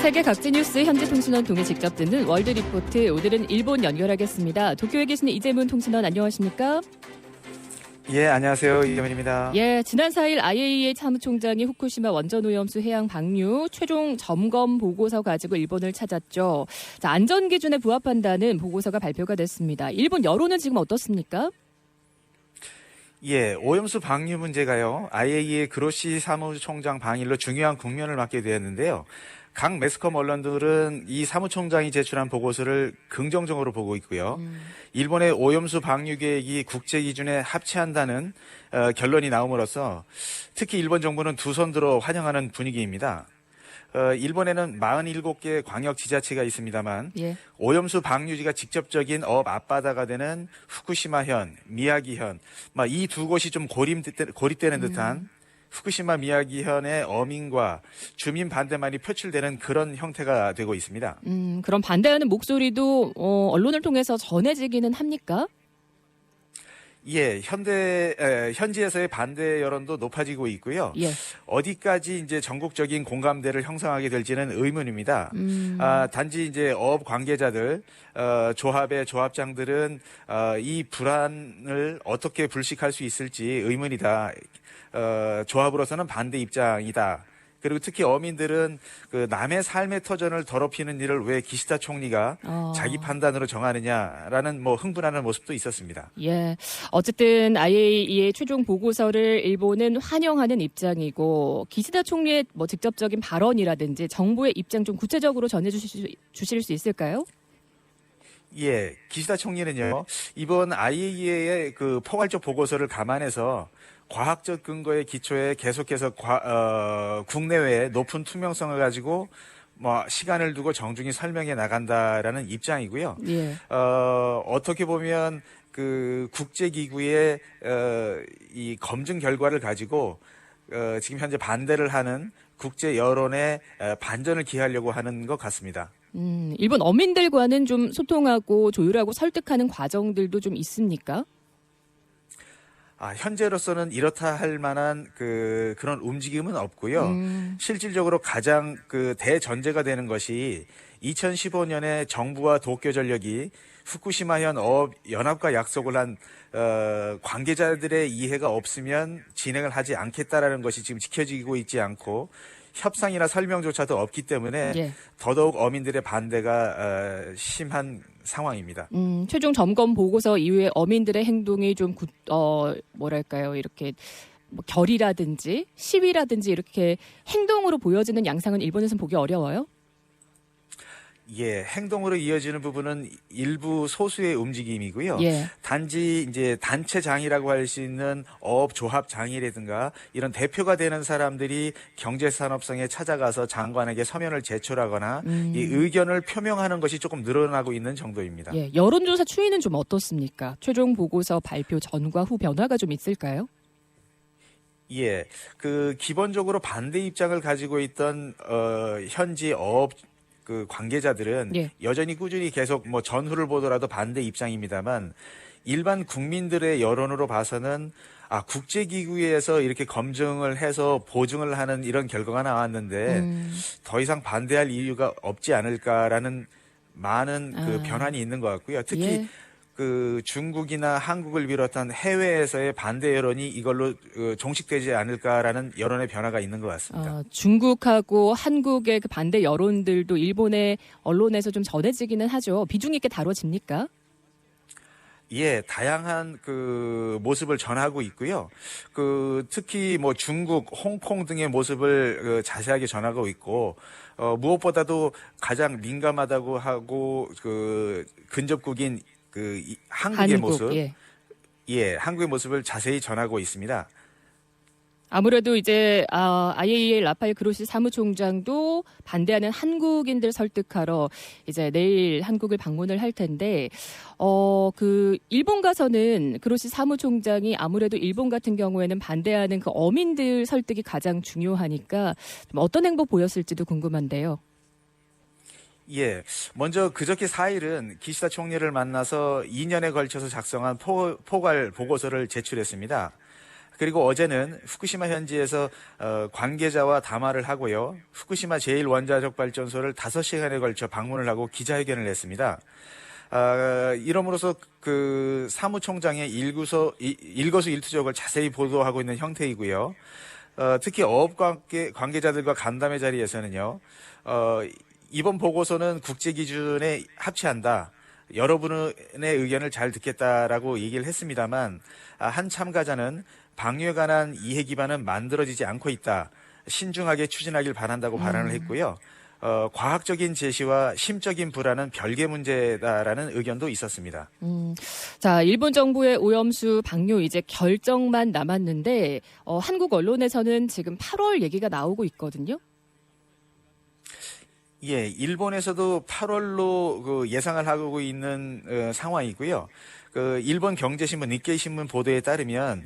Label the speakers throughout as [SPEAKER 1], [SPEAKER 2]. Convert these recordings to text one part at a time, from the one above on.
[SPEAKER 1] 세계 각지 뉴스 현지 통신원 통해 직접 듣는 월드 리포트. 오늘은 일본 연결하겠습니다. 도쿄에 계시는 이재문 통신원 안녕하십니까?
[SPEAKER 2] 예, 안녕하세요. 이재문입니다.
[SPEAKER 1] 예, 지난 4일 IAEA 사무총장이 후쿠시마 원전오염수 해양 방류 최종 점검 보고서 가지고 일본을 찾았죠. 자, 안전 기준에 부합한다는 보고서가 발표가 됐습니다. 일본 여론은 지금 어떻습니까?
[SPEAKER 2] 예, 오염수 방류 문제가요. IAEA 그로시 사무총장 방일로 중요한 국면을 맞게 되었는데요. 각 매스컴 언론들은 이 사무총장이 제출한 보고서를 긍정적으로 보고 있고요. 일본의 오염수 방류 계획이 국제 기준에 합치한다는 결론이 나옴으로써 특히 일본 정부는 두 손 들어 환영하는 분위기입니다. 일본에는 47개 광역 지자체가 있습니다만
[SPEAKER 1] 예.
[SPEAKER 2] 오염수 방류지가 직접적인 업 앞바다가 되는 후쿠시마현, 미야기현 이 두 곳이 좀 고립되는 듯한 후쿠시마 미야기현의 어민과 주민 반대만이 표출되는 그런 형태가 되고 있습니다.
[SPEAKER 1] 그럼 반대하는 목소리도 언론을 통해서 전해지기는 합니까?
[SPEAKER 2] 예, 현지에서의 반대 여론도 높아지고 있고요.
[SPEAKER 1] 예.
[SPEAKER 2] 어디까지 이제 전국적인 공감대를 형성하게 될지는 의문입니다. 단지 이제 어업 관계자들, 조합의 조합장들은 이 불안을 어떻게 불식할 수 있을지 의문이다. 조합으로서는 반대 입장이다. 그리고 특히 어민들은 그 남의 삶의 터전을 더럽히는 일을 왜 기시다 총리가 자기 판단으로 정하느냐라는 흥분하는 모습도 있었습니다.
[SPEAKER 1] 예. 어쨌든 IAEA의 최종 보고서를 일본은 환영하는 입장이고 기시다 총리의 직접적인 발언이라든지 정부의 입장 좀 구체적으로 전해주실 수 있을까요?
[SPEAKER 2] 예, 기시다 총리는요, 이번 IAEA의 그 포괄적 보고서를 감안해서 과학적 근거의 기초에 계속해서 국내외에 높은 투명성을 가지고 시간을 두고 정중히 설명해 나간다라는 입장이고요.
[SPEAKER 1] 예.
[SPEAKER 2] 어떻게 보면 그 국제기구의 이 검증 결과를 가지고 지금 현재 반대를 하는 국제 여론에 반전을 기하려고 하는 것 같습니다.
[SPEAKER 1] 일본 어민들과는 좀 소통하고 조율하고 설득하는 과정들도 좀 있습니까?
[SPEAKER 2] 현재로서는 이렇다 할 만한 그런 움직임은 없고요. 실질적으로 가장 대전제가 되는 것이 2015년에 정부와 도쿄전력이 후쿠시마현 어업 연합과 약속을 한 관계자들의 이해가 없으면 진행을 하지 않겠다라는 것이 지금 지켜지고 있지 않고 협상이나 설명조차도 없기 때문에
[SPEAKER 1] 예.
[SPEAKER 2] 더더욱 어민들의 반대가 심한 상황입니다.
[SPEAKER 1] 최종 점검 보고서 이후에 어민들의 행동이 좀 이렇게 결의라든지 시위라든지 이렇게 행동으로 보여지는 양상은 일본에서는 보기 어려워요?
[SPEAKER 2] 예, 행동으로 이어지는 부분은 일부 소수의 움직임이고요.
[SPEAKER 1] 예.
[SPEAKER 2] 단지 이제 단체장이라고 할 수 있는 어업조합장이라든가 이런 대표가 되는 사람들이 경제산업성에 찾아가서 장관에게 서면을 제출하거나 이 의견을 표명하는 것이 조금 늘어나고 있는 정도입니다.
[SPEAKER 1] 예, 여론조사 추이는 좀 어떻습니까? 최종 보고서 발표 전과 후 변화가 좀 있을까요?
[SPEAKER 2] 예, 기본적으로 반대 입장을 가지고 있던 현지 어업 관계자들은
[SPEAKER 1] 예.
[SPEAKER 2] 여전히 꾸준히 계속 전후를 보더라도 반대 입장입니다만 일반 국민들의 여론으로 봐서는 국제기구에서 이렇게 검증을 해서 보증을 하는 이런 결과가 나왔는데 더 이상 반대할 이유가 없지 않을까라는 많은 변환이 있는 것 같고요. 특히
[SPEAKER 1] 예.
[SPEAKER 2] 중국이나 한국을 비롯한 해외에서의 반대 여론이 이걸로 종식되지 않을까라는 여론의 변화가 있는 것 같습니다.
[SPEAKER 1] 중국하고 한국의 반대 여론들도 일본의 언론에서 좀 전해지기는 하죠. 비중 있게 다뤄집니까?
[SPEAKER 2] 예, 다양한 모습을 전하고 있고요. 특히 중국, 홍콩 등의 모습을 자세하게 전하고 있고, 무엇보다도 가장 민감하다고 하고 근접국인 한국의 모습, 예, 한국의 모습을 자세히 전하고 있습니다.
[SPEAKER 1] 아무래도 이제 IAEA 라파엘 그로시 사무총장도 반대하는 한국인들 설득하러 이제 내일 한국을 방문을 할 텐데 일본 가서는 그로시 사무총장이 아무래도 일본 같은 경우에는 반대하는 어민들 설득이 가장 중요하니까 좀 어떤 행보 보였을지도 궁금한데요.
[SPEAKER 2] 예, 먼저 그저께 4일은 기시다 총리를 만나서 2년에 걸쳐서 작성한 포괄 보고서를 제출했습니다. 그리고 어제는 후쿠시마 현지에서 관계자와 담화를 하고요. 후쿠시마 제1원자력발전소를 5시간에 걸쳐 방문을 하고 기자회견을 했습니다. 이러므로서 그 사무총장의 일거수일투족을 자세히 보도하고 있는 형태이고요. 특히 어업 관계자들과 간담회 자리에서는요, 이번 보고서는 국제 기준에 합치한다. 여러분의 의견을 잘 듣겠다라고 얘기를 했습니다만, 한 참가자는 방류에 관한 이해 기반은 만들어지지 않고 있다. 신중하게 추진하길 바란다고 발언을 했고요. 과학적인 제시와 심적인 불안은 별개 문제다라는 의견도 있었습니다.
[SPEAKER 1] 자, 일본 정부의 오염수 방류 이제 결정만 남았는데 한국 언론에서는 지금 8월 얘기가 나오고 있거든요.
[SPEAKER 2] 예, 일본에서도 8월로 그 예상을 하고 있는 상황이고요. 그 일본 경제신문 니케이 신문 보도에 따르면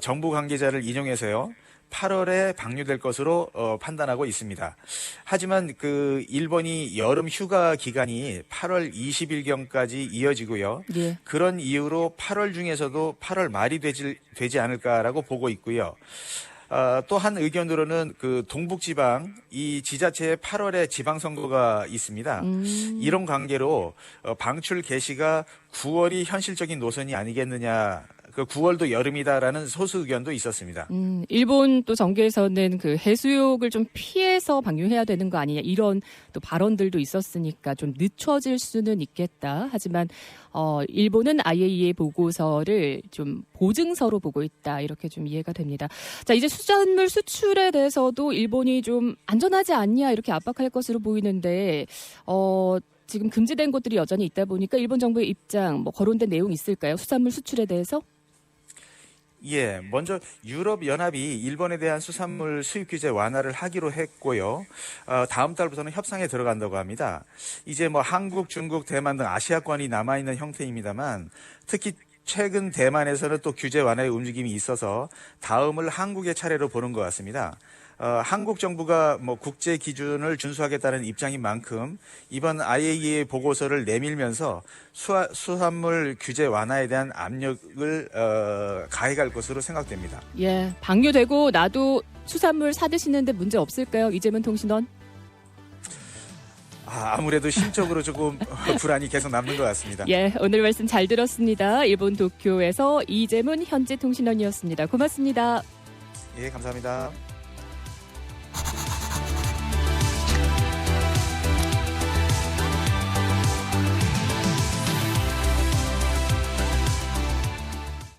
[SPEAKER 2] 정부 관계자를 인용해서요. 8월에 방류될 것으로 판단하고 있습니다. 하지만 그 일본이 여름 휴가 기간이 8월 20일경까지 이어지고요.
[SPEAKER 1] 예.
[SPEAKER 2] 그런 이유로 8월 중에서도 8월 말이 되지 않을까라고 보고 있고요. 또 한 의견으로는 그 동북지방 이 지자체에 8월에 지방선거가 있습니다. 이런 관계로 방출 개시가 9월이 현실적인 노선이 아니겠느냐. 그 9월도 여름이다라는 소수 의견도 있었습니다.
[SPEAKER 1] 일본 또 정계에서는 그 해수욕을 좀 피해서 방류해야 되는 거 아니냐 이런 또 발언들도 있었으니까 좀 늦춰질 수는 있겠다. 하지만 일본은 IAEA 보고서를 좀 보증서로 보고 있다. 이렇게 좀 이해가 됩니다. 자, 이제 수산물 수출에 대해서도 일본이 좀 안전하지 않냐 이렇게 압박할 것으로 보이는데 지금 금지된 곳들이 여전히 있다 보니까 일본 정부의 입장 뭐 거론된 내용 있을까요? 수산물 수출에 대해서?
[SPEAKER 2] 예, 먼저 유럽연합이 일본에 대한 수산물 수입 규제 완화를 하기로 했고요. 다음 달부터는 협상에 들어간다고 합니다. 이제 뭐 한국, 중국, 대만 등 아시아권이 남아있는 형태입니다만 특히 최근 대만에서는 또 규제 완화의 움직임이 있어서 다음을 한국의 차례로 보는 것 같습니다. 한국 정부가 뭐 국제 기준을 준수하겠다는 입장인 만큼 이번 IAEA 보고서를 내밀면서 수산물 규제 완화에 대한 압력을 가해갈 것으로 생각됩니다.
[SPEAKER 1] 예, 방류되고 나도 수산물 사드시는데 문제 없을까요? 이재문 통신원?
[SPEAKER 2] 아무래도 심적으로 조금 불안이 계속 남는 것 같습니다.
[SPEAKER 1] 예, 오늘 말씀 잘 들었습니다. 일본 도쿄에서 이재문 현지 통신원이었습니다. 고맙습니다.
[SPEAKER 2] 예, 감사합니다.